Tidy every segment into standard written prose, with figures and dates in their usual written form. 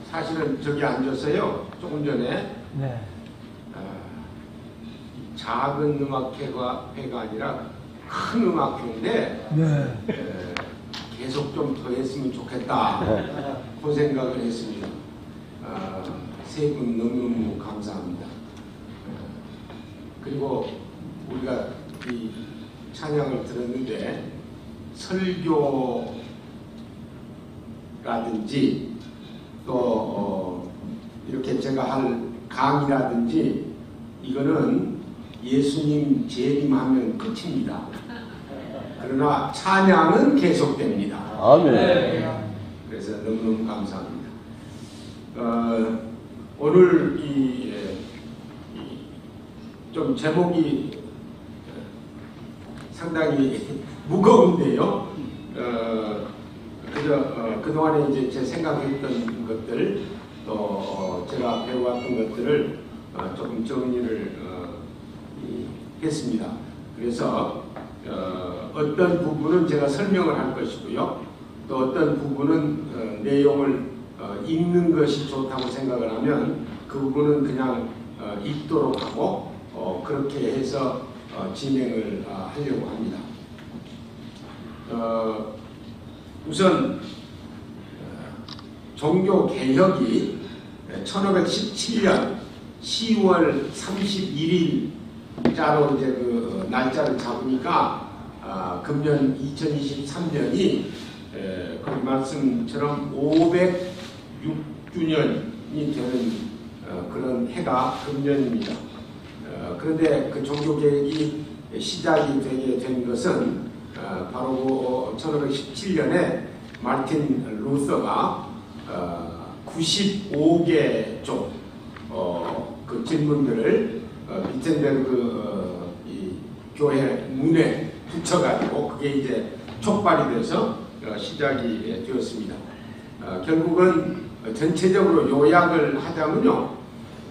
사실은 저기 앉아서요. 조금 전에 네. 작은 음악회가 아니라 큰 음악회인데 네. 계속 좀 더 했으면 좋겠다 그 생각을 했습니다. 세 분 너무너무 감사합니다. 그리고 우리가 이 찬양을 들었는데 설교라든지 또 이렇게 제가 할 강의라든지 이거는 예수님 재림하면 끝입니다. 그러나 찬양은 계속됩니다. 아멘. 그래서 너무너무 감사합니다. 오늘 좀 제목이 상당히 무거운데요. 그동안에 이제 제 생각했던 것들 또 제가 배워왔던 것들을 조금 정리를 했습니다. 그래서 어떤 부분은 제가 설명을 할 것이고요. 또 어떤 부분은 내용을 읽는 것이 좋다고 생각을 하면 그 부분은 그냥 읽도록 하고 그렇게 해서 진행을 하려고 합니다. 우선 종교개혁이 1517년 10월 31일자로 이제 그 날짜를 잡으니까 금년 2023년이 그 말씀처럼 506주년이 되는 그런 해가 금년입니다. 그런데 그 종교개혁이 시작이 되게 된 것은 바로 1517년에 마르틴 루터가 95개 쪽 그 질문들을 비텐베르그 이 교회 문에 붙여가지고 그게 이제 촉발이 돼서 시작이 되었습니다. 결국은 전체적으로 요약을 하자면요,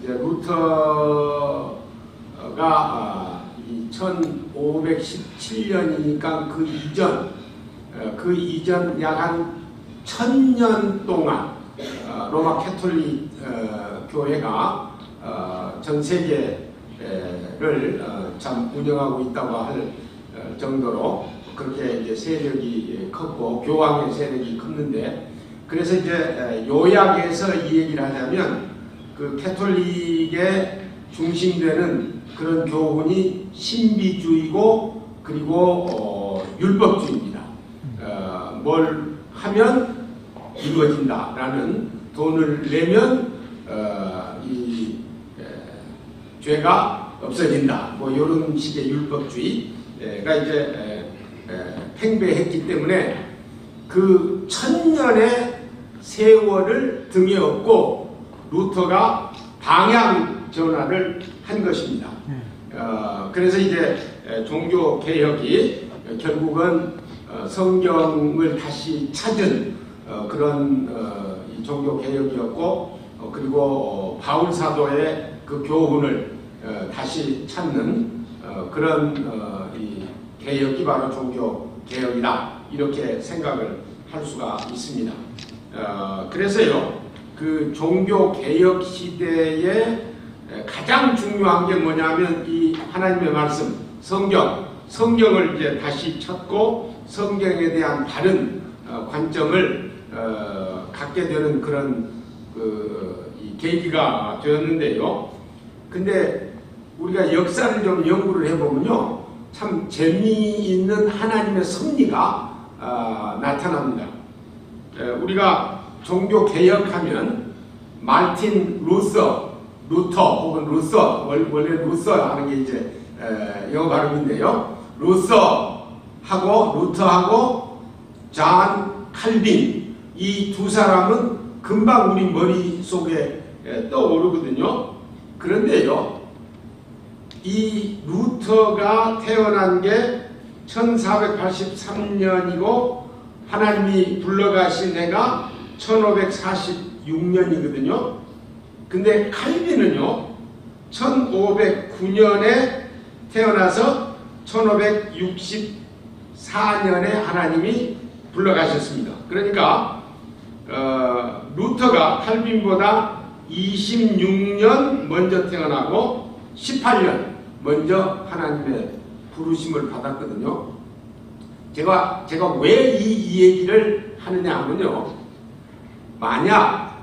이제 루터가 1517년이니까 그 이전 약 한 1000년 동안 로마 캐톨릭 교회가 전 세계를 참 운영하고 있다고 할 정도로 그렇게 이제 세력이 컸고 교황의 세력이 컸는데, 그래서 이제 요약해서 이 얘기를 하자면 그 캐톨릭의 중심되는 그런 교훈이 신비주의고 그리고 율법주의입니다. 뭘 하면 이루어진다라는, 돈을 내면 이 죄가 없어진다, 뭐 이런 식의 율법주의가 이제 팽배했기 때문에 그 1000년의 세월을 등에 업고 루터가 방향 전환을 한 것입니다. 그래서 이제 종교 개혁이 결국은 성경을 다시 찾은 그런 종교 개혁이었고, 그리고 바울 사도의 그 교훈을 다시 찾는 그런 이 개혁이 바로 종교 개혁이다, 이렇게 생각을 할 수가 있습니다. 그래서요, 그 종교 개혁 시대에 가장 중요한 게 뭐냐면 이 하나님의 말씀, 성경을 이제 다시 찾고 성경에 대한 다른 관점을 갖게 되는 그런 이 계기가 되었는데요. 근데 우리가 역사를 좀 연구를 해보면요, 참 재미있는 하나님의 섭리가 나타납니다. 우리가 종교 개혁하면 마르틴 루터 혹은 루서, 원래 루서 하는 게 이제 영어 발음인데요. 루터하고 존 칼빈, 이 두 사람은 금방 우리 머릿속에 떠오르거든요. 그런데요, 이 루터가 태어난 게 1483년이고 하나님이 불러가신 해가 1546년이거든요. 근데 칼빈은요, 1509년에 태어나서 1564년에 하나님이 불러가셨습니다. 그러니까 루터가 칼빈보다 26년 먼저 태어나고 18년 먼저 하나님의 부르심을 받았거든요. 제가 왜 이 얘기를 하느냐 하면요, 만약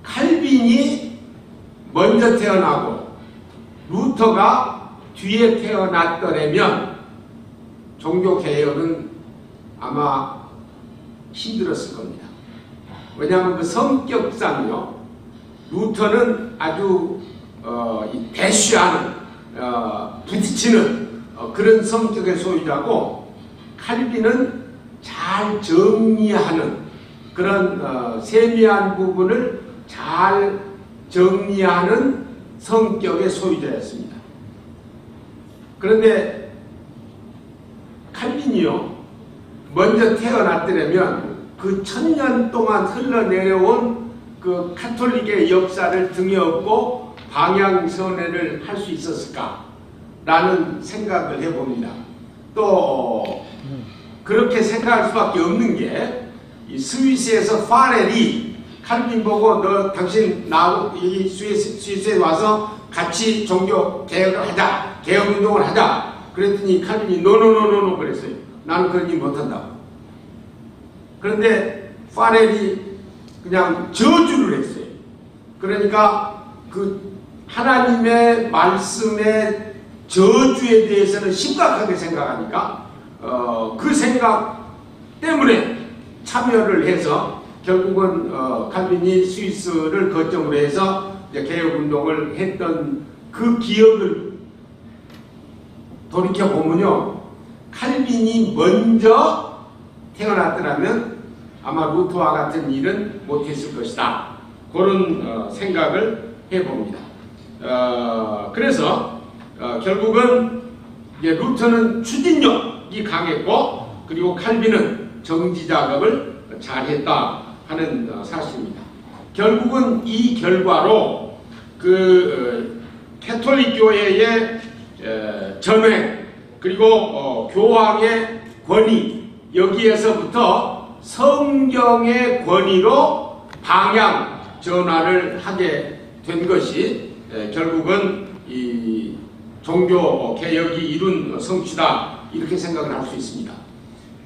칼빈이 먼저 태어나고 루터가 뒤에 태어났더라면 종교개혁은 아마 힘들었을 겁니다. 왜냐하면 그 성격상요, 루터는 아주 대쉬하는, 부딪히는 그런 성격의 소유자고, 칼빈은 잘 정리하는 그런 세미한 부분을 잘 정리하는 성격의 소유자였습니다. 그런데 칼빈이요, 먼저 태어났더라면 그 1000년 동안 흘러내려온 그 카톨릭의 역사를 등에 업고 방향선회를 할 수 있었을까? 라는 생각을 해봅니다. 또 그렇게 생각할 수밖에 없는 게, 이 스위스에서 파렐이 칼빈 보고 너 당신 이 스위스에 와서 같이 종교 개혁을 하자, 개혁 운동을 하자. 그랬더니 칼빈이 노노노노노 그랬어요. 나는 그런 일 못한다고. 그런데 파렐이 그냥 저주를 했어요. 그러니까 그 하나님의 말씀의 저주에 대해서는 심각하게 생각하니까 그 생각 때문에 참여를 해서 결국은 칼빈이 스위스를 거점으로 해서 이제 개혁운동을 했던 그 기억을 돌이켜보면요, 칼빈이 먼저 태어났더라면 아마 루터와 같은 일은 못했을 것이다. 그런 생각을 해봅니다. 그래서 결국은 이제 루터는 추진력이 강했고, 그리고 칼빈은 정지 작업을 잘했다 하는 사실입니다. 결국은 이 결과로 그 캐톨릭 교회의 전횡, 그리고 교황의 권위, 여기에서부터 성경의 권위로 방향 전환을 하게 된 것이 결국은 이 종교 개혁이 이룬 성취다, 이렇게 생각을 할 수 있습니다.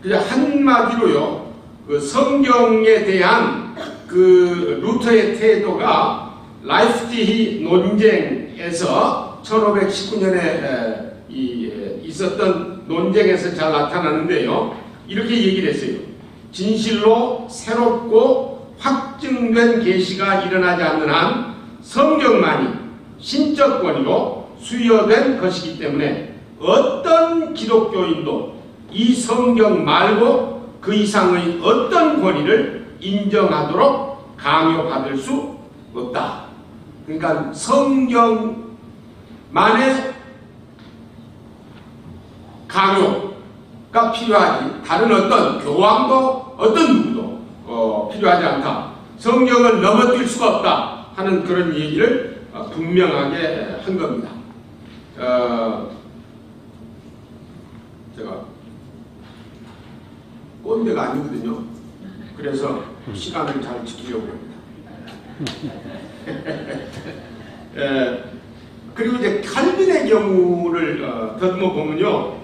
그냥 한마디로요, 그 성경에 대한 그 루터의 태도가 라이프치히 논쟁에서 1519년에 있었던 논쟁에서 잘 나타나는데요, 이렇게 얘기를 했어요. 진실로 새롭고 확증된 계시가 일어나지 않는 한 성경만이 신적 권위로 수여된 것이기 때문에 어떤 기독교인도 이 성경 말고 그 이상의 어떤 권위를 인정하도록 강요받을 수 없다. 그러니까 성경만의 강요가 필요하지, 다른 어떤 교황도 어떤 누구도 필요하지 않다. 성경을 넘어뛸 수가 없다 하는 그런 얘기를 분명하게 한 겁니다. 제가 꼰대가 아니거든요. 그래서 시간을 잘 지키려고 합니다. 그리고 이제 칼빈의 경우를 더듬어 보면요,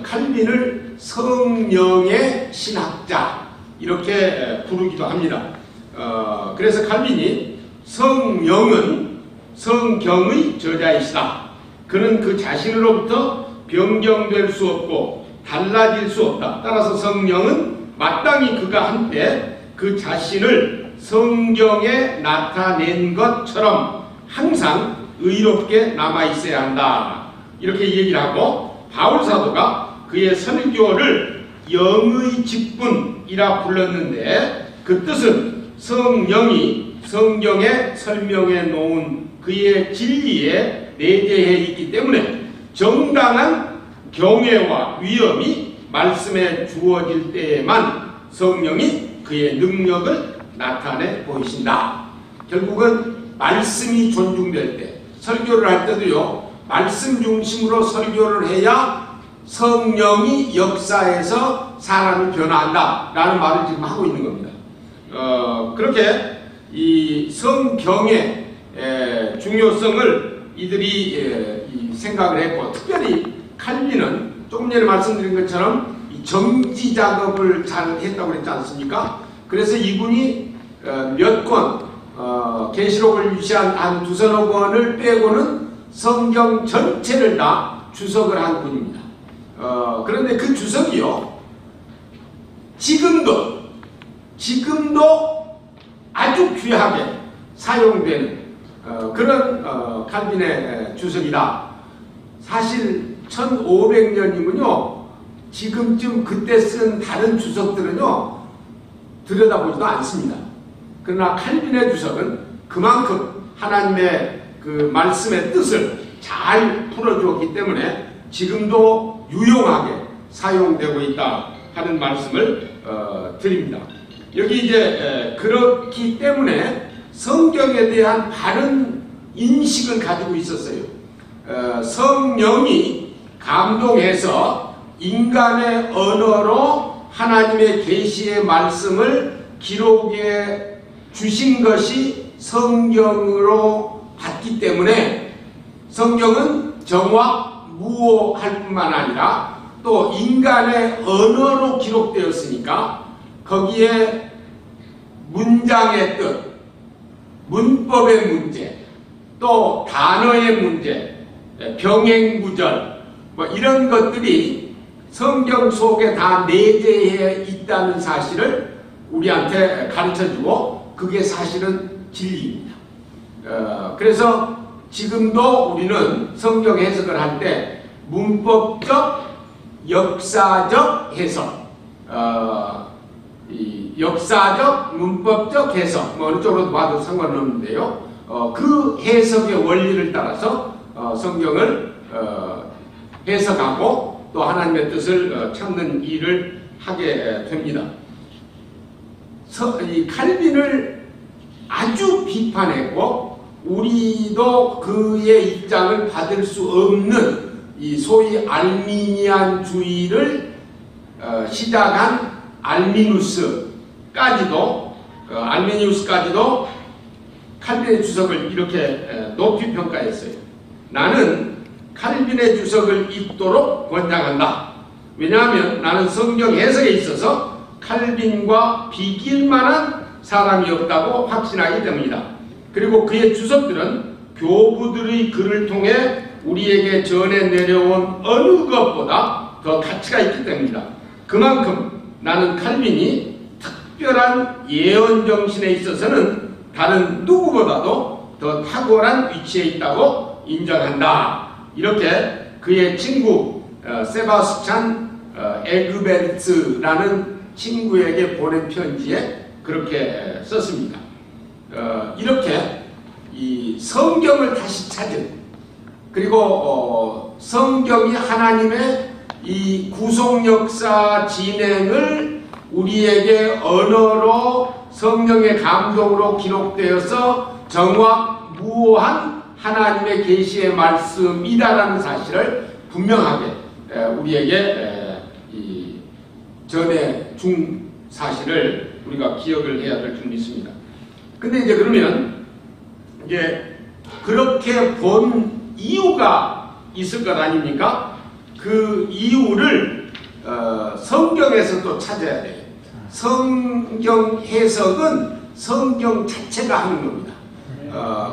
칼빈을 성령의 신학자 이렇게 부르기도 합니다. 그래서 칼빈이 성령은 성경의 저자이시다. 그는 그 자신으로부터 변경될 수 없고 달라질 수 없다. 따라서 성령은 마땅히 그가 한때 그 자신을 성경에 나타낸 것처럼 항상 의롭게 남아있어야 한다. 이렇게 얘기를 하고, 바울 사도가 그의 설교를 영의 직분이라 불렀는데, 그 뜻은 성령이 성경에 설명해 놓은 그의 진리에 내재해 있기 때문에 정당한 경외와 위엄이 말씀에 주어질 때에만 성령이 그의 능력을 나타내 보이신다. 결국은 말씀이 존중될 때, 설교를 할 때도요, 말씀 중심으로 설교를 해야 성령이 역사에서 사람을 변화한다 라는 말을 지금 하고 있는 겁니다. 그렇게 이 성경의 중요성을 이들이 생각을 했고, 특별히 칼빈은 조금 전에 말씀드린 것처럼 이 정지 작업을 잘 했다고 그랬지 않습니까? 그래서 이분이 몇 권, 계시록을 유치한 한 2서너 권을 빼고는 성경 전체를 다 주석을 한 분입니다. 그런데 그 주석이요, 지금도 아주 귀하게 사용되는 그런 칼빈의 주석이다. 사실 1500년이면요, 지금쯤 그때 쓴 다른 주석들은요 들여다보지도 않습니다. 그러나 칼빈의 주석은 그만큼 하나님의 그 말씀의 뜻을 잘 풀어주었기 때문에 지금도 유용하게 사용되고 있다 하는 말씀을 드립니다. 여기 이제 그렇기 때문에 성경에 대한 바른 인식을 가지고 있었어요. 성령이 감동해서 인간의 언어로 하나님의 계시의 말씀을 기록해 주신 것이 성경으로 봤기 때문에 성경은 정확무오할 뿐만 아니라 또 인간의 언어로 기록되었으니까 거기에 문장의 뜻, 문법의 문제, 또 단어의 문제, 병행구절 뭐 이런 것들이 성경 속에 다 내재해 있다는 사실을 우리한테 가르쳐주고, 그게 사실은 진리입니다. 그래서 지금도 우리는 성경 해석을 할 때 문법적, 역사적 해석, 이 역사적, 문법적 해석, 뭐 어느 쪽으로 봐도 상관없는데요. 그 해석의 원리를 따라서 성경을 해석하고 또 하나님의 뜻을 찾는 일을 하게 됩니다. 이 칼빈을 아주 비판했고, 우리도 그의 입장을 받을 수 없는 이 소위 알미니안주의를 시작한 알미누스까지도 칼빈의 주석을 이렇게 높이 평가했어요. 나는 칼빈의 주석을 읽도록 권장한다. 왜냐하면 나는 성경 해석에 있어서 칼빈과 비길 만한 사람이 없다고 확신하기 때문이다. 그리고 그의 주석들은 교부들의 글을 통해 우리에게 전해 내려온 어느 것보다 더 가치가 있기 때문이다. 그만큼 나는 칼빈이 특별한 예언 정신에 있어서는 다른 누구보다도 더 탁월한 위치에 있다고 인정한다. 이렇게 그의 친구 세바스찬 에그베르츠라는 친구에게 보낸 편지에 그렇게 썼습니다. 이렇게 이 성경을 다시 찾은, 그리고 성경이 하나님의 이 구속 역사 진행을 우리에게 언어로 성령의 감동으로 기록되어서 정확무오한 하나님의 계시의 말씀이다라는 사실을 분명하게 우리에게 전해 준 사실을 우리가 기억을 해야 될 줄 믿습니다. 근데 이제 그러면 이제 그렇게 본 이유가 있을 것 아닙니까? 그 이유를 성경에서 또 찾아야 돼요. 성경 해석은 성경 자체가 하는 겁니다.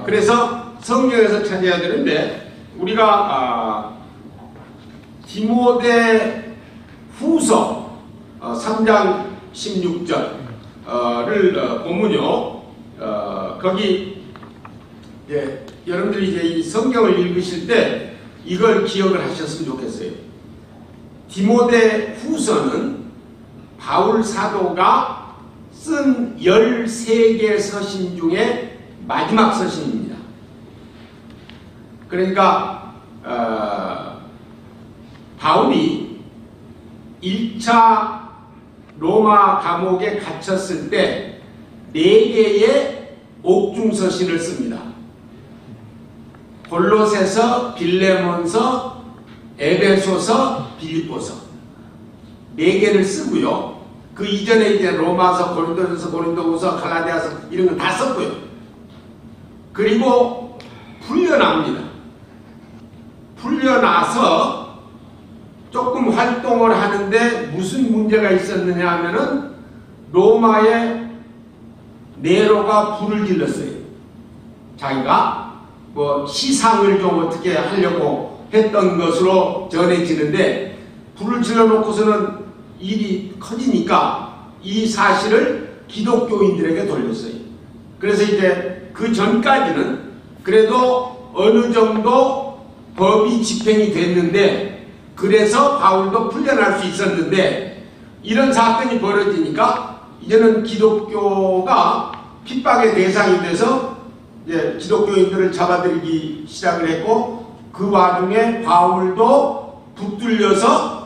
그래서 성경에서 찾아야 되는데, 우리가 디모데 후서 3장 16절을 보면요, 거기 여러분들이 이제 이 성경을 읽으실 때 이걸 기억을 하셨으면 좋겠어요. 디모데 후서는 바울 사도가 쓴 13개 서신 중에 마지막 서신입니다. 그러니까 바울이 1차 로마 감옥에 갇혔을 때 4개의 옥중서신을 씁니다. 골로새서, 빌레몬서, 에베소서, 빌립보서 4개를 쓰고요. 그 이전에 이제 로마서, 고린도전서, 고린도후서, 갈라디아서 이런 건 다 썼고요. 그리고 풀려납니다. 풀려나서 조금 활동을 하는데 무슨 문제가 있었느냐 하면은 로마의 네로가 불을 질렀어요. 자기가 뭐 시상을 좀 어떻게 하려고 했던 것으로 전해지는데 불을 질러놓고서는 일이 커지니까 이 사실을 기독교인들에게 돌렸어요. 그래서 이제 그 전까지는 그래도 어느 정도 법이 집행이 됐는데 그래서 바울도 풀려날 수 있었는데 이런 사건이 벌어지니까 이제는 기독교가 핍박의 대상이 돼서 이제 기독교인들을 잡아들이기 시작을 했고 그 와중에 바울도 붙들려서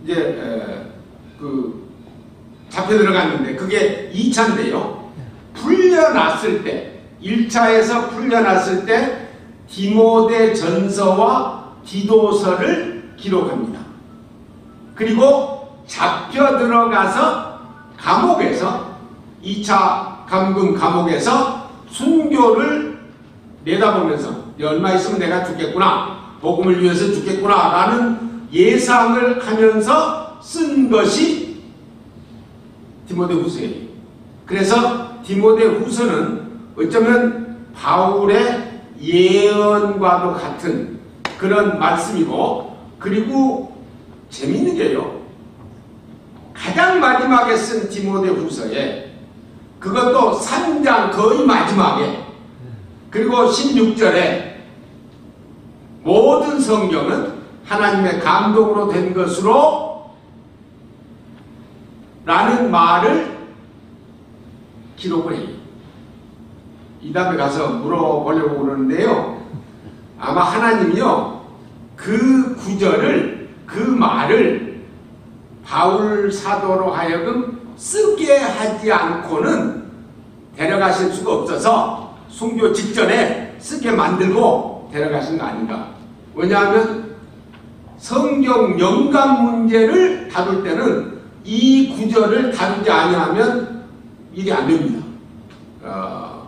이제 잡혀 들어갔는데 그게 2차인데요. 풀려났을 때 1차에서 풀려났을 때 디모데 전서와 디도서를 기록합니다. 그리고 잡혀 들어가서 감옥에서 2차 감금 감옥에서 순교를 내다보면서 얼마 있으면 내가 죽겠구나, 복음을 위해서 죽겠구나 라는 예상을 하면서 쓴 것이 디모데후서예요. 그래서 디모데후서는 어쩌면 바울의 예언과도 같은 그런 말씀이고, 그리고 재밌는 게요, 가장 마지막에 쓴 디모데후서에 그것도 3장 거의 마지막에, 그리고 16절에 모든 성경은 하나님의 감동으로 된 것으로 라는 말을 기록을 해요. 이 다음에 가서 물어보려고 그러는데요, 아마 하나님이요 그 구절을, 그 말을 바울 사도로 하여금 쓰게 하지 않고는 데려가실 수가 없어서 순교 직전에 쓰게 만들고 데려가신 거 아닌가. 왜냐하면 성경 영감 문제를 다룰 때는 이 구절을 다루지 아니하면 일이 안 됩니다.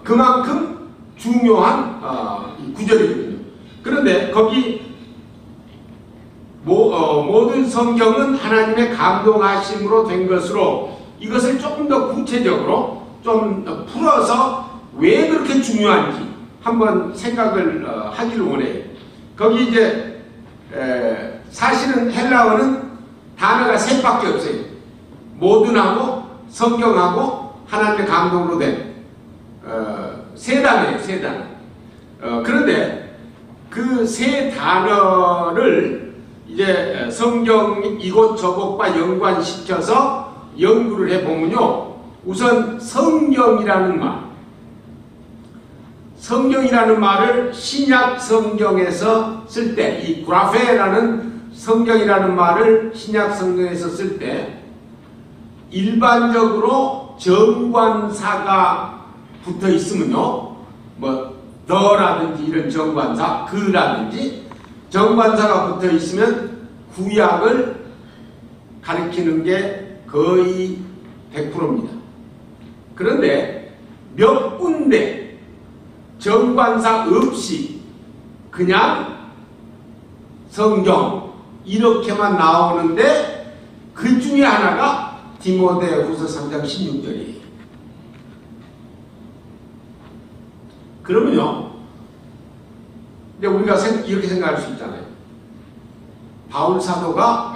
그만큼 중요한 구절이거든요. 그런데 거기 모든 성경은 하나님의 감동하심으로 된 것으로, 이것을 조금 더 구체적으로 좀 풀어서 왜 그렇게 중요한지 한번 생각을 하기를 원해요. 거기 이제 사실은 헬라어는 단어가 셋밖에 없어요. 모든하고 성경하고 하나님의 감동으로 된 세 단어예요. 세 단어. 그런데 그 세 단어를 이제 성경 이곳저곳과 연관시켜서 연구를 해보면요, 우선 성경이라는 말을 신약 성경에서 쓸 때, 이 그라페라는 성경이라는 말을 신약 성경에서 쓸 때 일반적으로 정관사가 붙어 있으면요, 뭐 더라든지 이런 정관사, 그라든지 정관사가 붙어 있으면 구약을 가리키는 게 거의 100%입니다. 그런데 몇 군데 정관사 없이 그냥 성경 이렇게만 나오는데 그 중에 하나가 디모데후서 3장 16절이에요. 그러면요, 근데 우리가 이렇게 생각할 수 있잖아요. 바울 사도가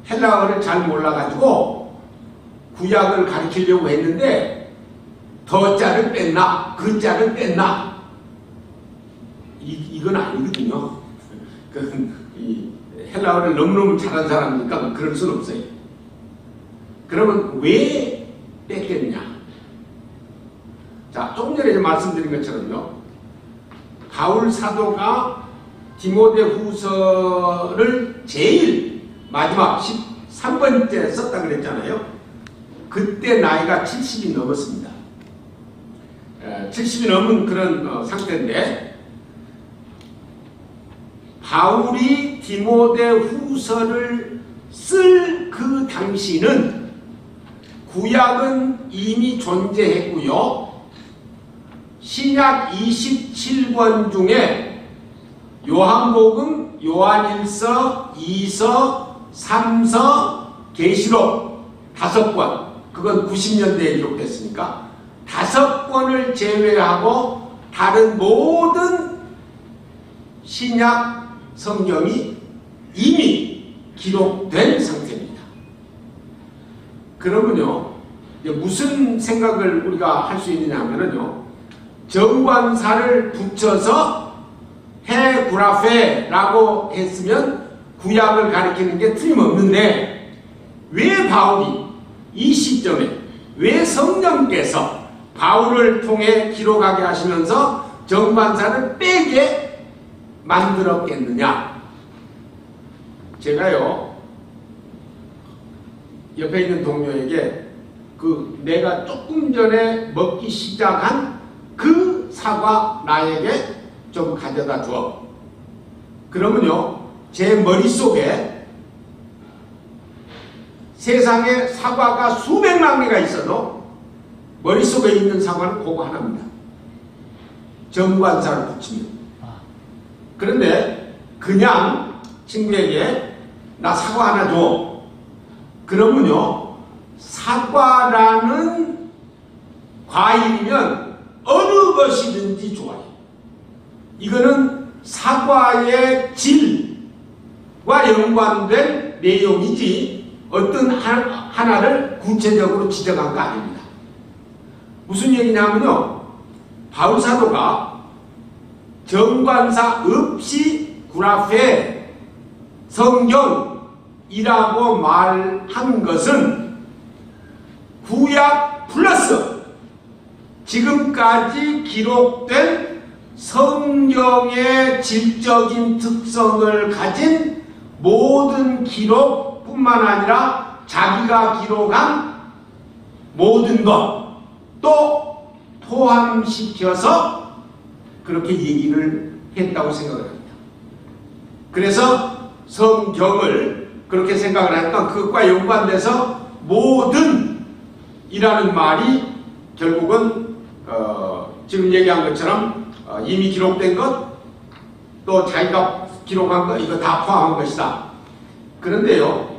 헬라어를 잘 몰라가지고 구약을 가르치려고 했는데 더 자를 뺐나 그 자를 뺐나, 이건 아니거든요. 이 헬라어를 너무너무 잘하는 사람이니까 그럴 수는 없어요. 그러면 왜 뺐겠냐? 자, 조금 전에 말씀드린 것처럼요, 바울 사도가 디모데후서를 제일 마지막 13번째 썼다 그랬잖아요. 그때 나이가 70이 넘었습니다. 70이 넘은 그런 상태인데, 바울이 디모데후서를 쓸 그 당시는 구약은 이미 존재했고요. 신약 27권 중에 요한복음, 요한일서, 2서, 3서, 계시록 5권, 그건 90년대에 기록됐으니까 5권을 제외하고 다른 모든 신약 성경이 이미 기록된 상태입니다. 그러면요, 무슨 생각을 우리가 할 수 있느냐 하면요, 정관사를 붙여서 헤구라페라고 했으면 구약을 가리키는 게 틀림없는데, 왜 바울이 이 시점에, 왜 성령께서 바울을 통해 기록하게 하시면서 정관사를 빼게 만들었겠느냐? 제가요, 옆에 있는 동료에게 내가 조금 전에 먹기 시작한 그 사과 나에게 좀 가져다 줘. 그러면요, 제 머릿속에 세상에 사과가 수백만 개가 있어도 머릿속에 있는 사과는 그거 하나입니다. 정관사를 붙이면. 그런데 그냥 친구에게 나 사과 하나 줘. 그러면요, 사과라는 과일이면 어느 것이든지 좋아요. 이거는 사과의 질과 연관된 내용이지 어떤 하나를 구체적으로 지정한 거 아닙니다. 무슨 얘기냐면요, 바울 사도가 정관사 없이 구라페 성경이라고 말한 것은 구약 플러스 지금까지 기록된 성경의 질적인 특성을 가진 모든 기록뿐만 아니라 자기가 기록한 모든 것도 포함시켜서 그렇게 얘기를 했다고 생각을 합니다. 그래서 성경을 그렇게 생각을 하니까 그것과 연관돼서 모든 이라는 말이 결국은 지금 얘기한 것처럼 이미 기록된 것, 또 자기가 기록한 것, 이거 다 포함한 것이다. 그런데요,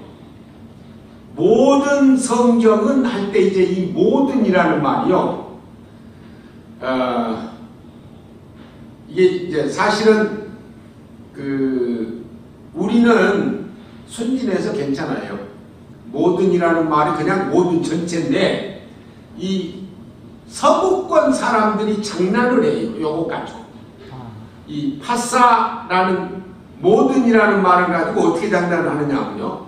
모든 성경은 할 때 이제 이 모든이라는 말이요, 이게 이제 사실은 우리는 순진해서 괜찮아요. 모든이라는 말이 그냥 모든 전체인데, 이 서구권 사람들이 장난을 해요. 요거 가지고. 이 파사라는 모든이라는 말을 가지고 어떻게 장난을 하느냐면요,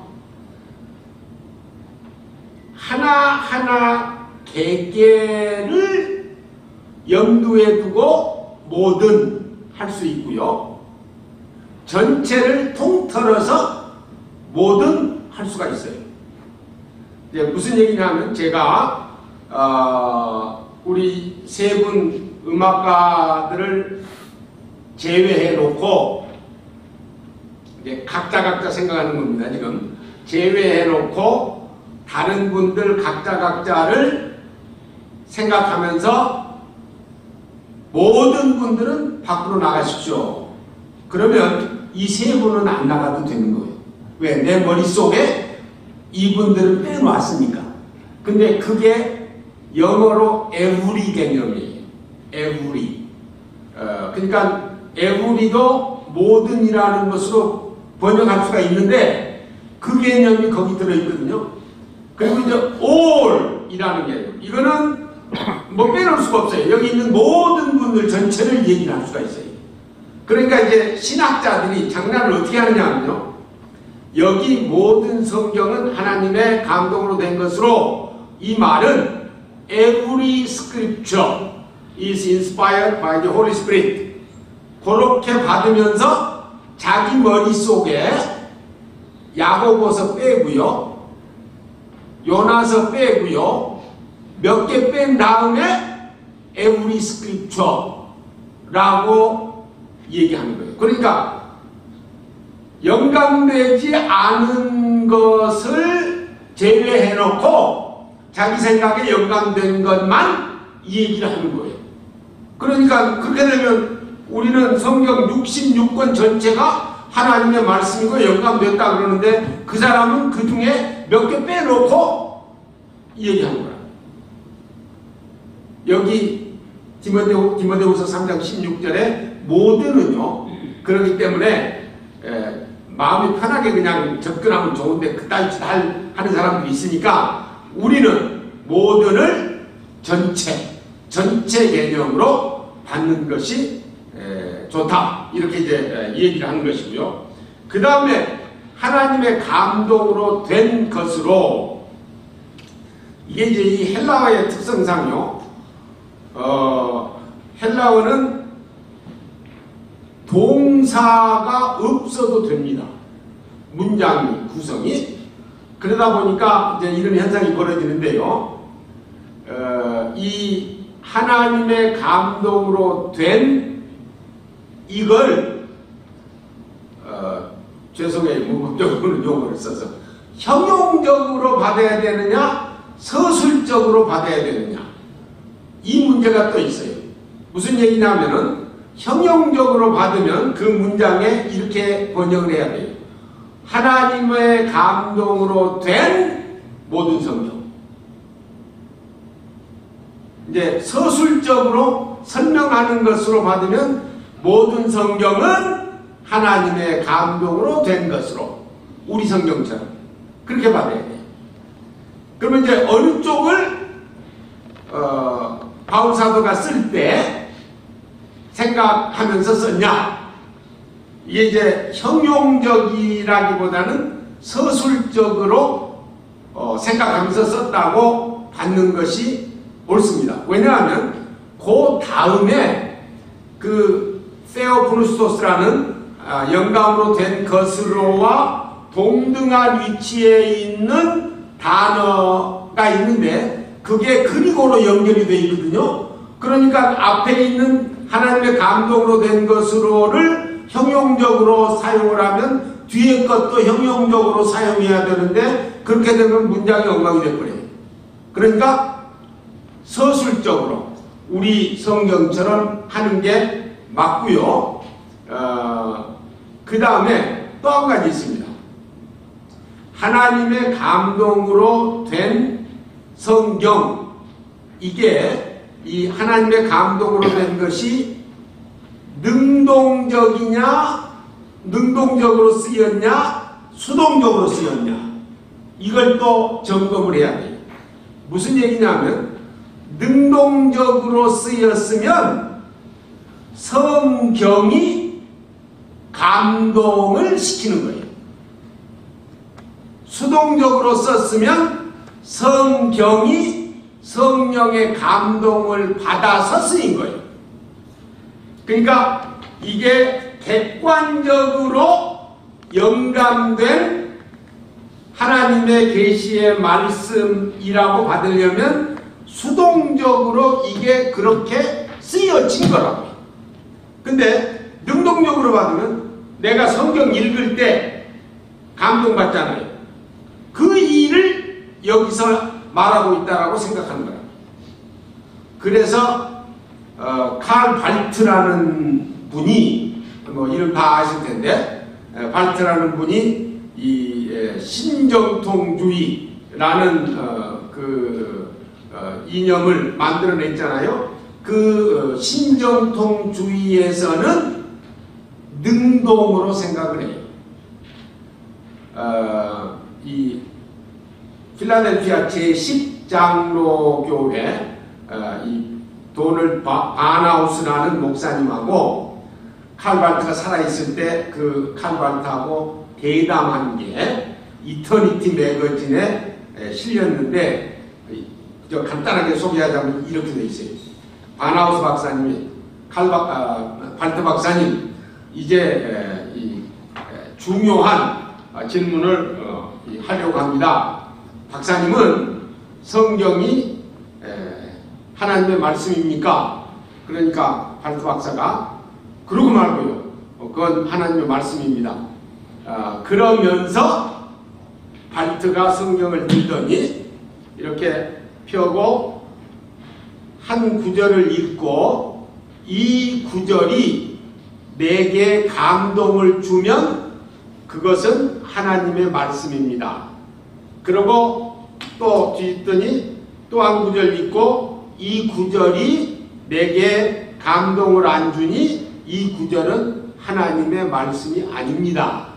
하나하나 개개를 염두에 두고 모든 할 수 있고요, 전체를 통틀어서 모든 할 수가 있어요. 이제 무슨 얘기냐면, 제가 우리 세 분 음악가들을 제외해 놓고, 이제 각자 생각하는 겁니다. 지금 제외해 놓고 다른 분들 각자를 생각하면서 모든 분들은 밖으로 나가십시오. 그러면 이 세 분은 안 나가도 되는 거예요. 왜? 내 머릿속에 이분들을 빼놓았으니까. 근데 그게 영어로 every 개념이에요. every. 그러니까 every도 모든이라는 것으로 번역할 수가 있는데 그 개념이 거기 들어있거든요. 그리고 이제 all이라는 개념. 이거는 뭐 빼놓을 수가 없어요. 여기 있는 모든 분들 전체를 얘기를 할 수가 있어요. 그러니까 이제 신학자들이 장난을 어떻게 하느냐면요, 여기 모든 성경은 하나님의 감동으로 된 것으로, 이 말은 every scripture is inspired by the Holy Spirit, 그렇게 받으면서 자기 머릿속에 야고보서 빼고요, 요나서 빼고요, 몇 개 뺀 다음에 every scripture 라고 얘기하는 거예요. 그러니까 영감되지 않은 것을 제외해놓고 자기 생각에 영감된 것만 얘기를 하는 거예요. 그러니까 그렇게 되면 우리는 성경 66권 전체가 하나님의 말씀이고 영감됐다 그러는데 그 사람은 그 중에 몇 개 빼놓고 얘기하는 거야. 여기 디모데후서 3장 16절에 모두는요. 그렇기 때문에 마음이 편하게 그냥 접근하면 좋은데 그따위 하는 사람들이 있으니까 우리는 모두를 전체 개념으로 받는 것이 좋다. 이렇게 이제 얘기를 하는 것이고요. 그 다음에 하나님의 감동으로 된 것으로 이게 이제 이 헬라어의 특성상요. 헬라어는 동사가 없어도 됩니다. 문장 구성이. 그러다 보니까 이제 이런 현상이 벌어지는데요. 이 하나님의 감동으로 된 이걸 죄송해요. 문법적으로는 용어를 써서 형용적으로 받아야 되느냐 서술적으로 받아야 되느냐 이 문제가 또 있어요. 무슨 얘기냐면은 형용적으로 받으면 그 문장에 이렇게 번역을 해야 돼요. 하나님의 감동으로 된 모든 성경. 이제 서술적으로 설명하는 것으로 받으면 모든 성경은 하나님의 감동으로 된 것으로 우리 성경처럼 그렇게 받아야 돼요. 그러면 이제 어느 쪽을 바울 사도가 쓸 때 생각하면서 썼냐? 이게 이제 형용적이라기보다는 서술적으로 생각하면서 썼다고 받는 것이 옳습니다. 왜냐하면 그 다음에 그 세오프누스토스라는 영감으로 된 것으로와 동등한 위치에 있는 단어가 있는데 그게 그리고로 연결이 되어 있거든요. 그러니까 앞에 있는 하나님의 감동으로 된 것으로를 형용적으로 사용을 하면 뒤에 것도 형용적으로 사용해야 되는데 그렇게 되면 문장이 엉망이 되어버려요. 그러니까 서술적으로 우리 성경처럼 하는 게 맞고요. 그 다음에 또 한 가지 있습니다. 하나님의 감동으로 된 성경, 이게 이 하나님의 감동으로 된 것이 능동적으로 쓰였냐 수동적으로 쓰였냐 이걸 또 점검을 해야 돼요. 무슨 얘기냐면 능동적으로 쓰였으면 성경이 감동을 시키는 거예요. 수동적으로 썼으면 성경이 성령의 감동을 받아서 쓰인 거예요. 그러니까 이게 객관적으로 영감된 하나님의 계시의 말씀이라고 받으려면 수동적으로 이게 그렇게 쓰여진 거라고요. 근데 능동적으로 받으면 내가 성경 읽을 때 감동받잖아요. 그 일을 여기서 말하고 있다라고 생각하는 거예요. 그래서 칼 발트라는 분이 뭐 이름 다 아실 텐데 발트라는 분이 이 신정통주의라는 이념을 만들어냈잖아요. 그 신정통주의에서는 능동으로 생각을 해요. 이 필라델피아 제10장로교회 이 도널드 바나우스라는 목사님하고 칼발트가 살아있을 때 그 칼발트하고 대담한 게 이터니티 매거진에 실렸는데 간단하게 소개하자면 이렇게 되어 있어요. 바나우스 박사님이 발트 박사님 이제 중요한 질문을 하려고 합니다. 박사님은 성경이 하나님의 말씀입니까? 그러니까 발트 박사가 그러고 말고요. 그건 하나님의 말씀입니다. 그러면서 발트가 성경을 들더니 이렇게 펴고 한 구절을 읽고 이 구절이 내게 감동을 주면 그것은 하나님의 말씀입니다. 그리고 또 뒤집더니 또 한 구절 읽고 이 구절이 내게 감동을 안 주니 이 구절은 하나님의 말씀이 아닙니다.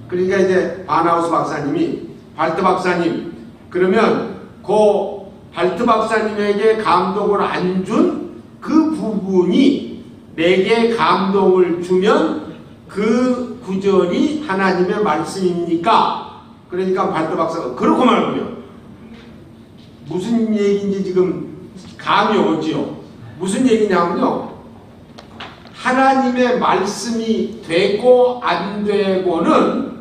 그러니까 이제 바나우스 박사님이 발트 박사님, 그러면 그 발트 박사님에게 감동을 안 준 그 부분이 내게 감동을 주면 그 구절이 하나님의 말씀입니까? 그러니까 발트 박사가 그렇고 말고요. 무슨 얘기인지 지금 감이 오지요. 무슨 얘기냐면요. 하나님의 말씀이 되고 안 되고는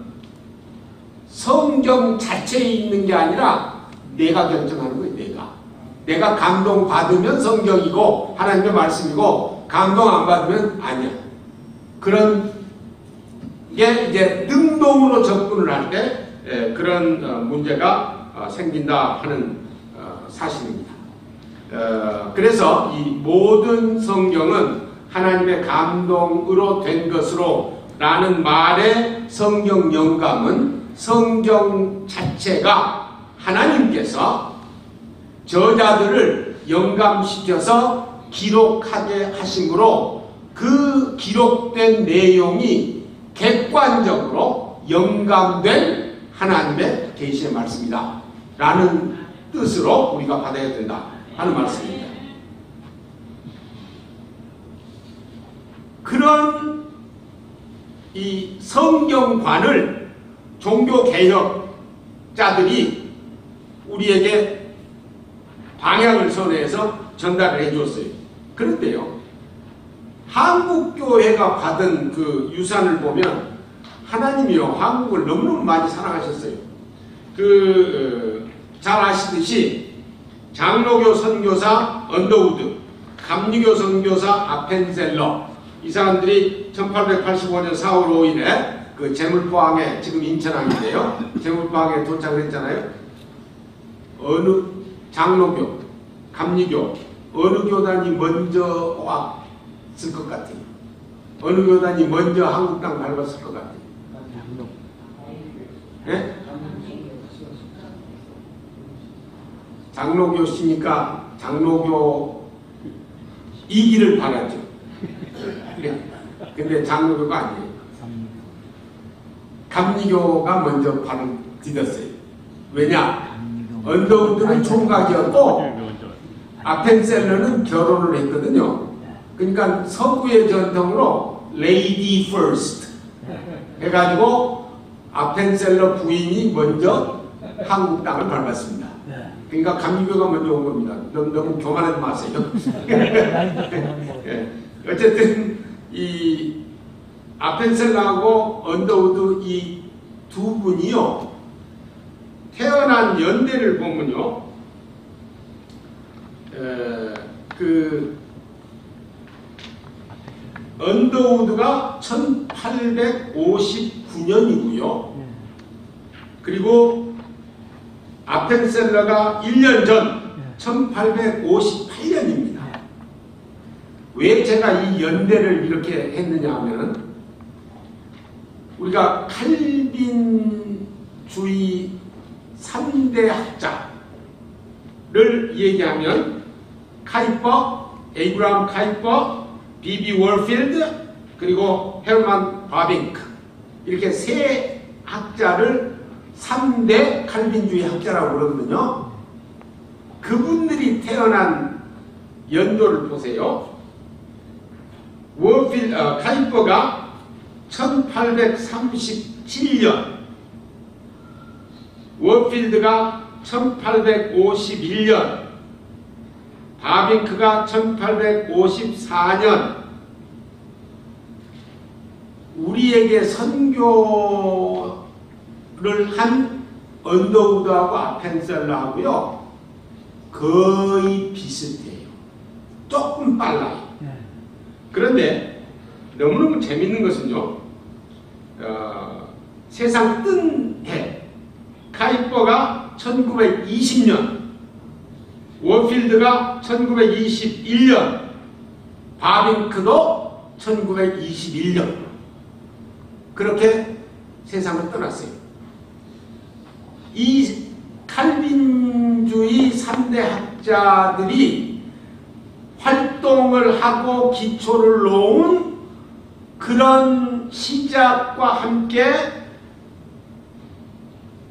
성경 자체에 있는 게 아니라 내가 결정하는 거예요. 내가 감동받으면 성경이고 하나님의 말씀이고 감동 안 받으면 아니야. 그런 게 이제 능동으로 접근을 할 때 그런 문제가 생긴다 하는 사실입니다. 그래서 이 모든 성경은 하나님의 감동으로 된 것으로 라는 말의 성경 영감은 성경 자체가 하나님께서 저자들을 영감시켜서 기록하게 하심으로 그 기록된 내용이 객관적으로 영감된 하나님의 계시의 말씀이다 라는 뜻으로 우리가 받아야 된다 하는 말씀입니다. 그런 이 성경관을 종교개혁자들이 우리에게 방향을 선회해서 전달을 해주었어요. 그런데요, 한국교회가 받은 그 유산을 보면 하나님이요 한국을 너무너무 많이 사랑하셨어요. 잘 아시듯이 장로교 선교사 언더우드, 감리교 선교사 아펜셀러, 이 사람들이 1885년 4월 5일에 그 제물포항에, 지금 인천항인데요, 제물포항에 도착을 했잖아요. 어느 장로교, 감리교, 어느 교단이 먼저 왔을 것 같아요? 어느 교단이 먼저 한국 땅 밟았을 것 같아요? 네? 장로교시니까 장로교 이기를 바라죠. 근데 장로교가 아니에요. 감리교가 먼저 발을 디뎠어요. 왜냐? 언더우드는 총각이었고 아펜셀러는 결혼을 했거든요. 그러니까 서구의 전통으로 레이디 퍼스트 해가지고 아펜셀러 부인이 먼저 한국 땅을 밟았습니다. 그러니까 감리교가 먼저 온 겁니다. 너무 교만하지 마세요. 어쨌든 이 아펜셀러하고 언더우드 이 두 분이요, 태어난 연대를 보면요, 언더우드가 1859년이고요. 그리고 아펜셀러가 1년 전 1858년입니다. 왜 제가 이 연대를 이렇게 했느냐 하면, 우리가 칼빈주의 3대 학자를 얘기하면 카이퍼, 에이브라함 카이퍼, 비비 월필드, 그리고 헤르만 바빙크, 이렇게 세 학자를 3대 칼빈주의 학자라고 그러거든요. 그분들이 태어난 연도를 보세요. 카이퍼가 1837년, 월필드가 1851년, 바빙크가 1854년. 우리에게 선교를 한 언더우드하고 아펜셀러하고요 거의 비슷해요. 조금 빨라요. 그런데 너무너무 재밌는 것은요, 세상 뜬 해. 카이퍼가 1920년, 워필드가 1921년, 바빙크도 1921년. 그렇게 세상을 떠났어요. 이 칼빈주의 3대 학자들이 활동을 하고 기초를 놓은 그런 시작과 함께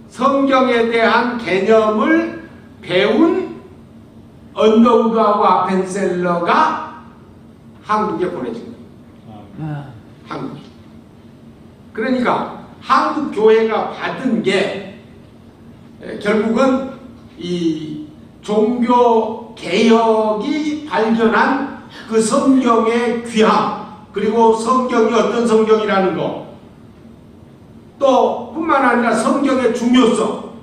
성경에 대한 개념을 배운 언더우드하고 아펜셀러가 한국에 보내진 거예요. 한국에. 그러니까 한국 교회가 받은 게 결국은 이 종교 개혁이 발견한 그 성경의 귀함, 그리고 성경이 어떤 성경이라는 거, 또 뿐만 아니라 성경의 중요성,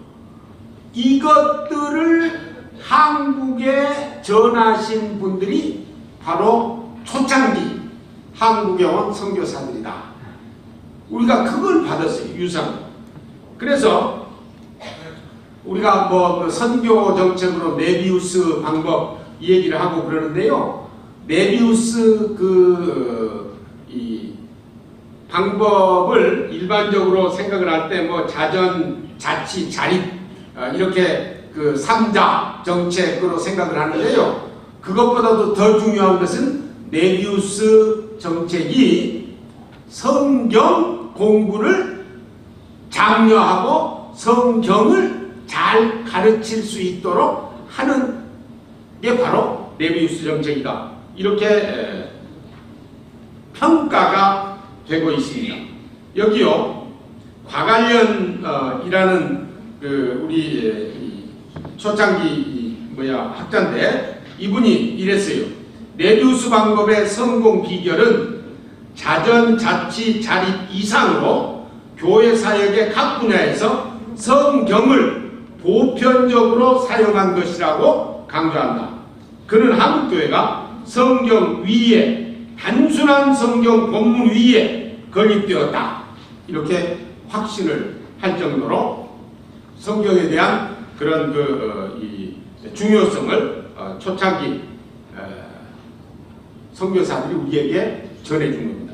이것들을 한국에 전하신 분들이 바로 초창기 한국에 온 선교사들이다. 우리가 그걸 받았어요. 유산. 그래서 우리가 뭐 선교 정책으로 메비우스 방법 이 얘기를 하고 그러는데요. 메비우스 이 방법을 일반적으로 생각을 할 때 뭐 자전, 자치, 자립 이렇게 그 3자 정책으로 생각을 하는데요. 그것보다도 더 중요한 것은 메비우스 정책이 성경 공부를 장려하고 성경을 잘 가르칠 수 있도록 하는 게 바로 메비우스 정책이다. 이렇게 평가가 되고 있습니다. 여기요, 과관련이라는 우리 초창기 학자인데 이분이 이랬어요. 메비우스 방법의 성공 비결은 자전, 자치, 자립 이상으로 교회 사역의 각 분야에서 성경을 보편적으로 사용한 것이라고 강조한다. 그는 한국교회가 성경 위에, 단순한 성경 본문 위에 건립되었다. 이렇게 확신을 할 정도로 성경에 대한 그런 이 중요성을 초창기 선교사들이 우리에게 전해준 겁니다.